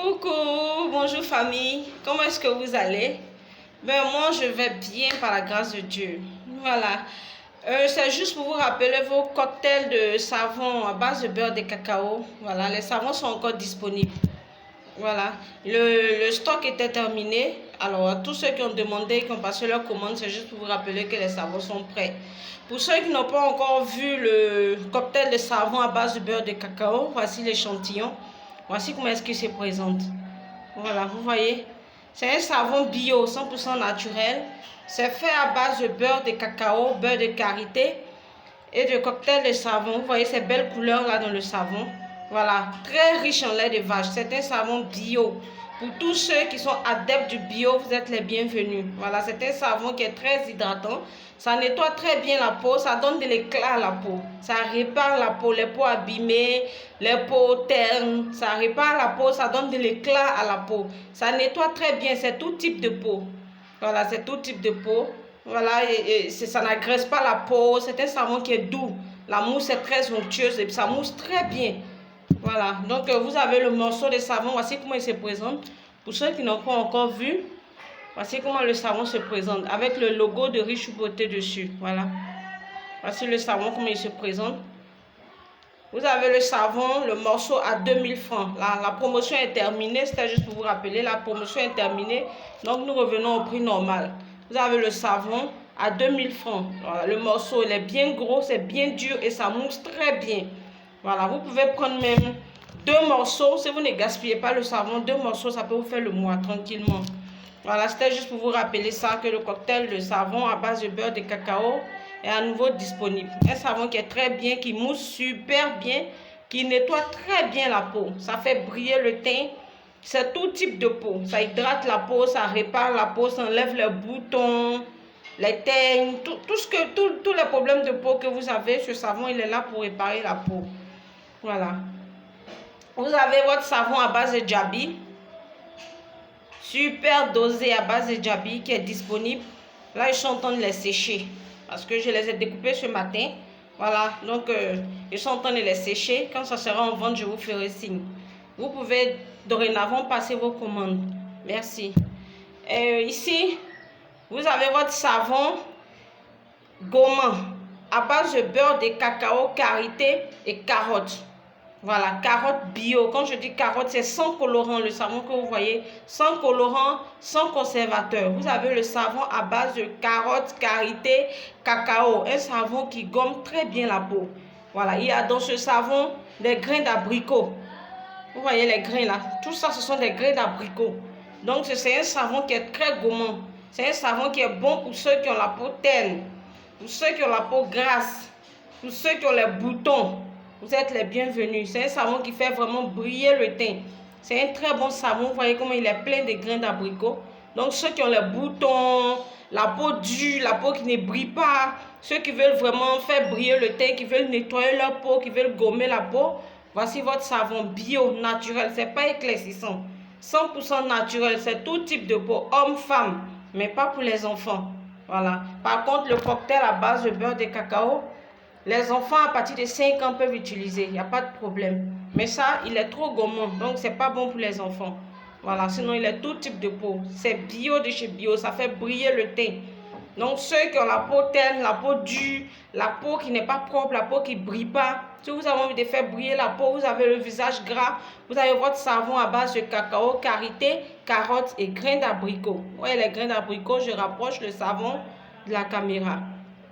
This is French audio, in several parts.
Coucou, bonjour famille, comment est-ce que vous allez? Ben moi je vais bien par la grâce de Dieu. Voilà, c'est juste pour vous rappeler vos cocktails de savon à base de beurre de cacao. Voilà, les savons sont encore disponibles. Voilà, le stock était terminé. Alors tous ceux qui ont demandé, qui ont passé leur commande, c'est juste pour vous rappeler que les savons sont prêts. Pour ceux qui n'ont pas encore vu le cocktail de savon à base de beurre de cacao, voici l'échantillon. Voici comment est-ce qu'il se présente. Voilà, vous voyez. C'est un savon bio, 100% naturel. C'est fait à base de beurre de cacao, beurre de karité et de cocktail de savon. Vous voyez ces belles couleurs là dans le savon. Voilà, très riche en lait de vache. C'est un savon bio. Pour tous ceux qui sont adeptes du bio, vous êtes les bienvenus. Voilà, c'est un savon qui est très hydratant. Ça nettoie très bien la peau, ça donne de l'éclat à la peau. Ça répare la peau, les peaux abîmées, les peaux ternes. Ça répare la peau, ça donne de l'éclat à la peau. Ça nettoie très bien, c'est tout type de peau. Voilà, c'est tout type de peau. Voilà, ça n'agresse pas la peau. C'est un savon qui est doux. La mousse est très onctueuse et ça mousse très bien. Voilà, donc vous avez le morceau de savon. Voici comment il se présente. Pour ceux qui n'ont pas encore vu, voici comment le savon se présente avec le logo de Riche Beauté dessus. Voilà. Voici le savon, comment il se présente. Vous avez le savon, le morceau à 2000 francs. La promotion est terminée. C'était juste pour vous rappeler. La promotion est terminée. Donc nous revenons au prix normal. Vous avez le savon à 2000 francs. Voilà, le morceau il est bien gros, c'est bien dur et ça mousse très bien. Voilà, vous pouvez prendre même 2 morceaux. Si vous ne gaspillez pas le savon, 2 morceaux, ça peut vous faire le mois tranquillement. Voilà, c'était juste pour vous rappeler ça, que le cocktail de savon à base de beurre de cacao est à nouveau disponible. Un savon qui est très bien, qui mousse super bien, qui nettoie très bien la peau. Ça fait briller le teint. C'est tout type de peau. Ça hydrate la peau, ça répare la peau, ça enlève les boutons, les teignes, tous les problèmes de peau que vous avez. Ce savon, il est là pour réparer la peau. Voilà. Vous avez votre savon à base de Djabi. Super dosé à base de Djabi qui est disponible. Là, je suis en train de les sécher parce que je les ai découpés ce matin. Voilà, donc je suis en train de les sécher. Quand ça sera en vente, je vous ferai signe. Vous pouvez dorénavant passer vos commandes. Merci. Ici, vous avez votre savon gourmand à base de beurre de cacao, karité et carottes. Voilà, carottes bio. Quand je dis carottes, c'est sans colorant. Le savon que vous voyez, sans colorant, sans conservateur. Vous avez le savon à base de carottes, karité, cacao. Un savon qui gomme très bien la peau. Voilà, il y a dans ce savon des grains d'abricot. Vous voyez les grains là. Tout ça, ce sont des grains d'abricot. Donc, c'est un savon qui est très gourmand. C'est un savon qui est bon pour ceux qui ont la peau terne, pour ceux qui ont la peau grasse, pour ceux qui ont les boutons. Vous êtes les bienvenus. C'est un savon qui fait vraiment briller le teint. C'est un très bon savon. Vous voyez comment il est plein de grains d'abricot. Donc ceux qui ont les boutons, la peau dure, la peau qui ne brille pas, ceux qui veulent vraiment faire briller le teint, qui veulent nettoyer leur peau, qui veulent gommer la peau, voici votre savon bio, naturel. C'est pas éclaircissant. 100% naturel. C'est tout type de peau, homme, femme, mais pas pour les enfants. Voilà. Par contre, le cocktail à base de beurre de cacao, les enfants à partir de 5 ans peuvent utiliser, il n'y a pas de problème. Mais ça, il est trop gourmand, donc c'est pas bon pour les enfants. Voilà, sinon il est tout type de peau. C'est bio de chez bio, ça fait briller le teint. Donc ceux qui ont la peau terne, la peau dure, la peau qui n'est pas propre, la peau qui ne brille pas, si vous avez envie de faire briller la peau, vous avez le visage gras, vous avez votre savon à base de cacao, karité, carottes et grains d'abricot. Vous voyez les grains d'abricot, je rapproche le savon de la caméra.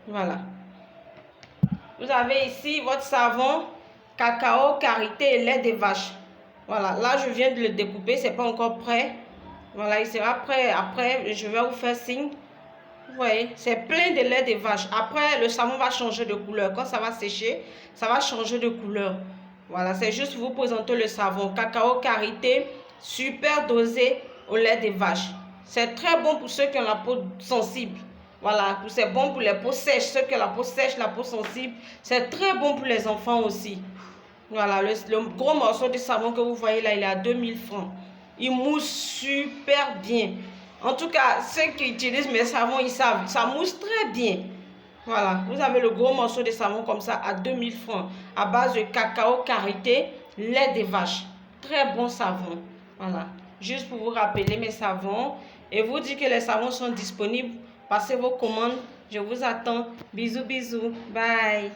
Voilà. Vous avez ici votre savon, cacao, karité et lait de vache. Voilà, là je viens de le découper, c'est pas encore prêt. Voilà, il sera prêt après, je vais vous faire signe. Vous voyez, c'est plein de lait de vache. Après, le savon va changer de couleur. Quand ça va sécher, ça va changer de couleur. Voilà, c'est juste vous présenter le savon. Cacao, karité, super dosé au lait de vache. C'est très bon pour ceux qui ont la peau sensible. Voilà, c'est bon pour les peaux sèches, ceux qui ont la peau sèche, la peau sensible. C'est très bon pour les enfants aussi. Voilà, le gros morceau de savon que vous voyez là, il est à 2000 francs. Il mousse super bien. En tout cas, ceux qui utilisent mes savons, ils savent, ça mousse très bien. Voilà, vous avez le gros morceau de savon comme ça à 2000 francs. À base de cacao, karité, lait de vache. Très bon savon. Voilà. Juste pour vous rappeler mes savons et vous dire que les savons sont disponibles. Passez vos commandes. Je vous attends. Bisous, bisous. Bye.